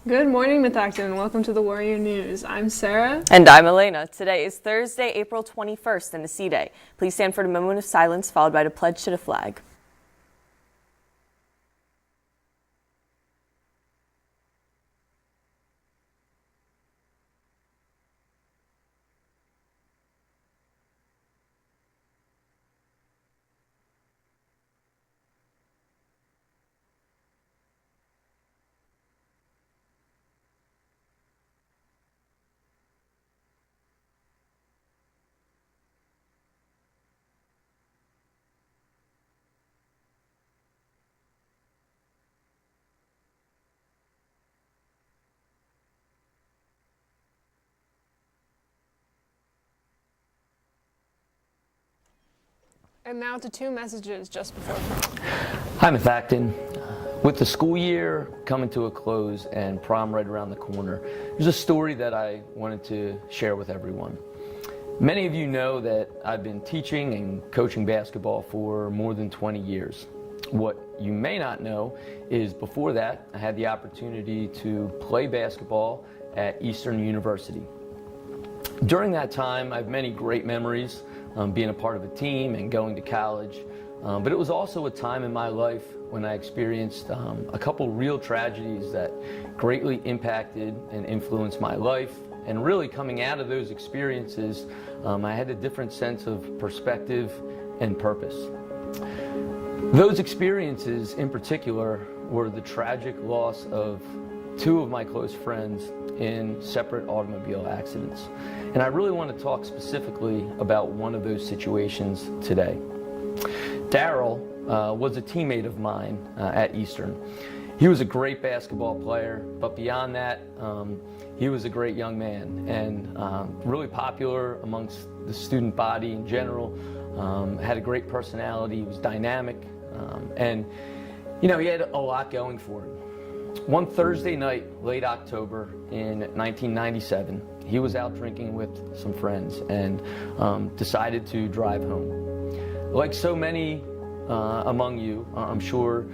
Good morning, Methacton, and welcome to the Warrior News. I'm Sarah. And I'm Elena. Today is Thursday, April 21st, and the C-Day. Please stand for the moment of silence, followed by the pledge to the flag. And now to two messages just before prom. Hi, Methacton. With the school year coming to a close and prom right around the corner, there's a story that I wanted to share with everyone. Many of you know that I've been teaching and coaching basketball for more than 20 years. What you may not know is before that, I had the opportunity to play basketball at Eastern University. During that time, I have many great memories, being a part of a team and going to college. But it was also a time in my life when I experienced a couple real tragedies that greatly impacted and influenced my life. And really coming out of those experiences, I had a different sense of perspective and purpose. Those experiences in particular were the tragic loss of two of my close friends in separate automobile accidents. And I really want to talk specifically about one of those situations today. Daryl was a teammate of mine at Eastern. He was a great basketball player, but beyond that, he was a great young man and really popular amongst the student body in general. Had a great personality, he was dynamic, and he had a lot going for him. One Thursday night, late October in 1997, he was out drinking with some friends and decided to drive home. Like so many among you, I'm sure,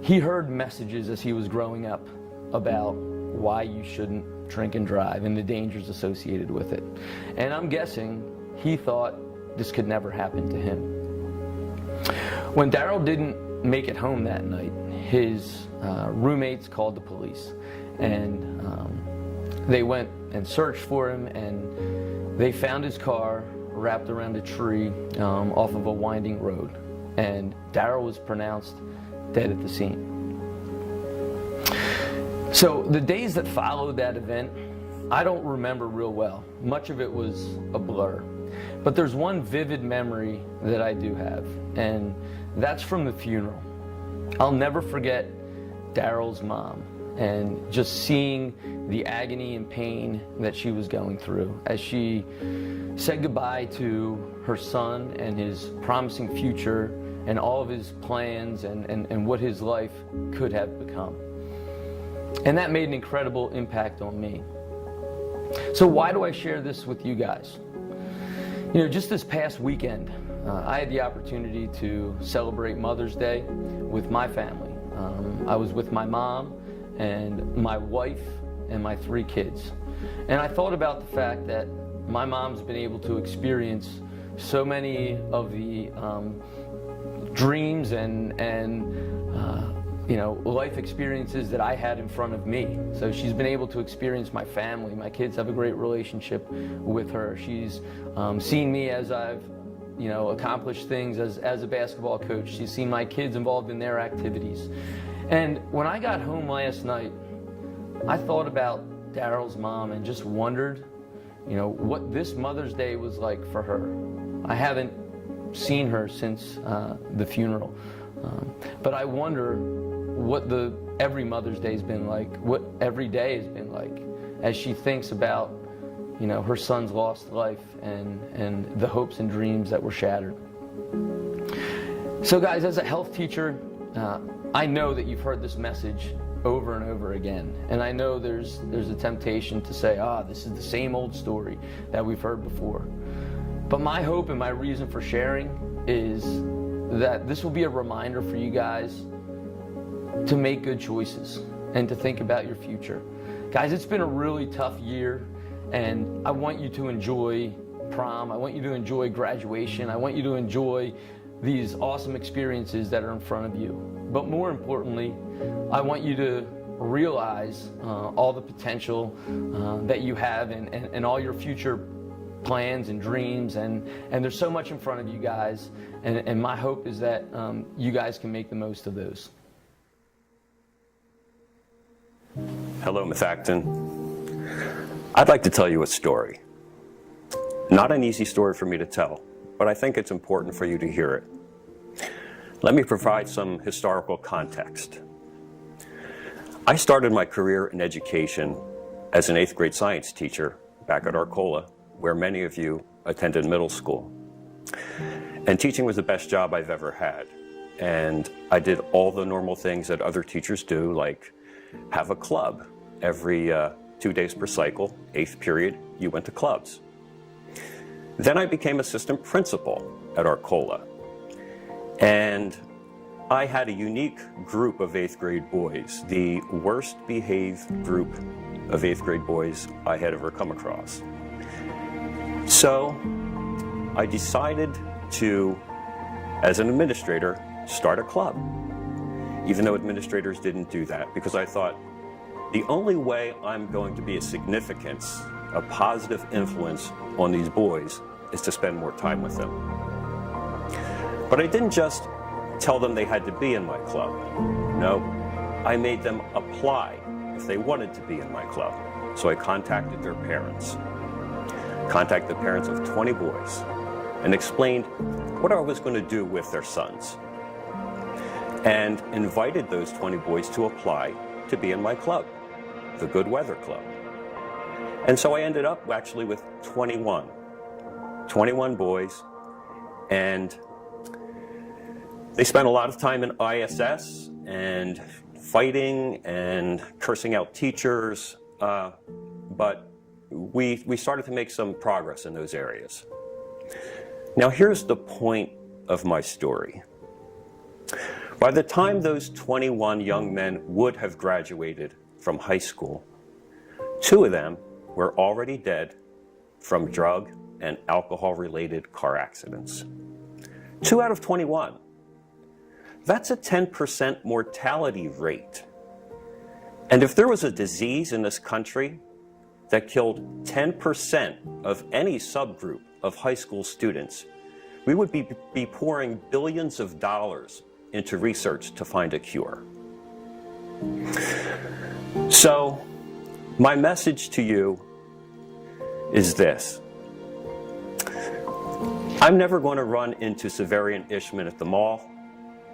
he heard messages as he was growing up about why you shouldn't drink and drive and the dangers associated with it. And I'm guessing he thought this could never happen to him. When Daryl didn't make it home that night, his roommates called the police, and they went and searched for him, and they found his car wrapped around a tree off of a winding road, and Daryl was pronounced dead at the scene. So the days that followed that event, I don't remember real well. Much of it was a blur. But there's one vivid memory that I do have, and that's from the funeral. I'll never forget Daryl's mom and just seeing the agony and pain that she was going through as she said goodbye to her son and his promising future and all of his plans and what his life could have become. And that made an incredible impact on me. So why do I share this with you guys? Just this past weekend, I had the opportunity to celebrate Mother's Day with my family. I was with my mom and my wife and my 3 kids. And I thought about the fact that my mom's been able to experience so many of the dreams and life experiences that I had in front of me. So she's been able to experience my family. My kids have a great relationship with her. She's seen me as I've accomplished things as a basketball coach. She's seen my kids involved in their activities. And when I got home last night, I thought about Daryl's mom and just wondered, what this Mother's Day was like for her. I haven't seen her since the funeral. But I wonder what every Mother's Day has been like, what every day has been like, as she thinks about, her son's lost life and the hopes and dreams that were shattered. So guys, as a health teacher, I know that you've heard this message over and over again. And I know there's a temptation to say, this is the same old story that we've heard before. But my hope and my reason for sharing is that this will be a reminder for you guys to make good choices, and to think about your future. Guys, it's been a really tough year, and I want you to enjoy prom. I want you to enjoy graduation. I want you to enjoy these awesome experiences that are in front of you. But more importantly, I want you to realize all the potential that you have and all your future plans and dreams, and there's so much in front of you guys, and my hope is that you guys can make the most of those. Hello, Ms. Acton. I'd like to tell you a story. Not an easy story for me to tell, but I think it's important for you to hear it. Let me provide some historical context. I started my career in education as an 8th grade science teacher back at Arcola, where many of you attended middle school. And teaching was the best job I've ever had. And I did all the normal things that other teachers do, like have a club. Every 2 days per cycle, 8th period, you went to clubs. Then I became assistant principal at Arcola. And I had a unique group of 8th grade boys, the worst behaved group of 8th grade boys I had ever come across. So I decided to, as an administrator, start a club, even though administrators didn't do that, because I thought the only way I'm going to be a significance, a positive influence on these boys is to spend more time with them. But I didn't just tell them they had to be in my club. No, I made them apply if they wanted to be in my club. So I contacted their parents, contacted the parents of 20 boys, and explained what I was going to do with their sons, and invited those 20 boys to apply to be in my club, the Good Weather Club. And so I ended up actually with 21 boys, and they spent a lot of time in ISS and fighting and cursing out teachers, but we started to make some progress in those areas. Now here's the point of my story. By the time those 21 young men would have graduated from high school, 2 of them were already dead from drug and alcohol-related car accidents. 2 out of 21. That's a 10% mortality rate. And if there was a disease in this country that killed 10% of any subgroup of high school students, we would be pouring billions of dollars into research to find a cure. So, my message to you is this. I'm never going to run into Severian Ishman at the mall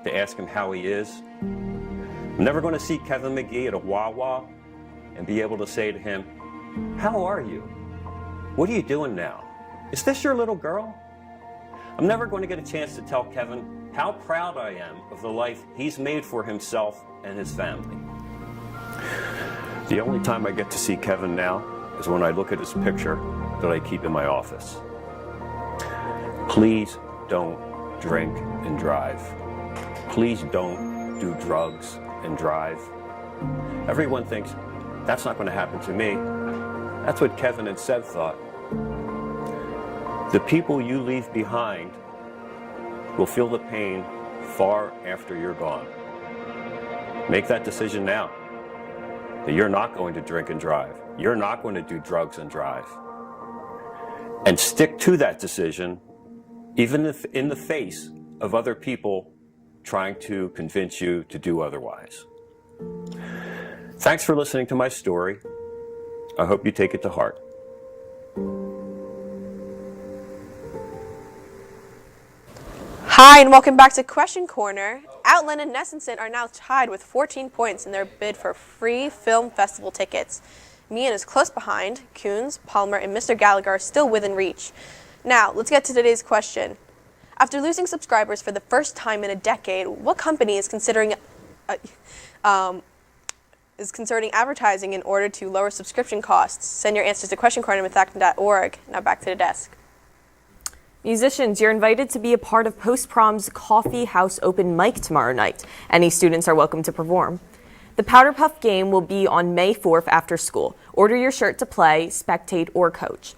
to ask him how he is. I'm never going to see Kevin McGee at a Wawa and be able to say to him, "How are you? What are you doing now? Is this your little girl?" I'm never going to get a chance to tell Kevin how proud I am of the life he's made for himself and his family. The only time I get to see Kevin now is when I look at his picture that I keep in my office. Please don't drink and drive. Please don't do drugs and drive. Everyone thinks, that's not going to happen to me. That's what Kevin and Seb thought. The people you leave behind will feel the pain far after you're gone. Make that decision now, that you're not going to drink and drive. You're not going to do drugs and drive. And stick to that decision, even if in the face of other people trying to convince you to do otherwise. Thanks for listening to my story. I hope you take it to heart. Hi, and welcome back to Question Corner. Outland and Nessenson are now tied with 14 points in their bid for free film festival tickets. Meehan is close behind. Coons, Palmer, and Mr. Gallagher are still within reach. Now, let's get to today's question. After losing subscribers for the first time in a decade, what company is considering advertising in order to lower subscription costs? Send your answers to questioncorner@mithacton.org. Now back to the desk. Musicians, you're invited to be a part of Post Prom's Coffee House Open Mic tomorrow night. Any students are welcome to perform. The Powder Puff game will be on May 4th after school. Order your shirt to play, spectate, or coach.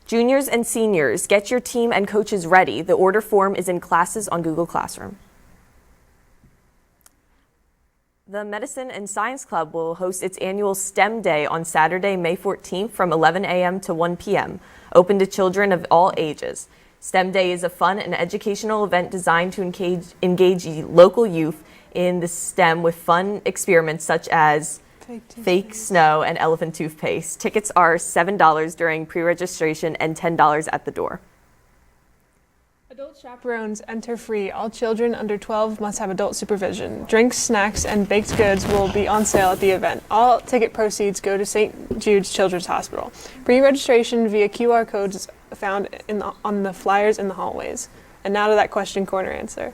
Juniors and seniors, get your team and coaches ready. The order form is in classes on Google Classroom. The Medicine and Science Club will host its annual STEM Day on Saturday, May 14th from 11 a.m. to 1 p.m., open to children of all ages. STEM Day is a fun and educational event designed to engage local youth in the STEM with fun experiments such as fake snow and elephant toothpaste. Tickets are $7 during pre-registration and $10 at the door. Adult chaperones enter free. All children under 12 must have adult supervision. Drinks, snacks, and baked goods will be on sale at the event. All ticket proceeds go to St. Jude's Children's Hospital. Pre-registration via QR codes found on the flyers in the hallways. And now to that question corner answer.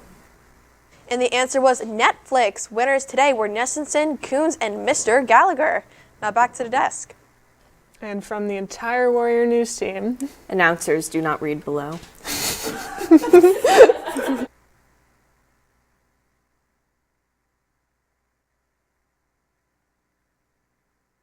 And the answer was Netflix. Winners today were Nessenson, Coons, and Mr. Gallagher. Now back to the desk. And from the entire Warrior News team, Announcers do not read below.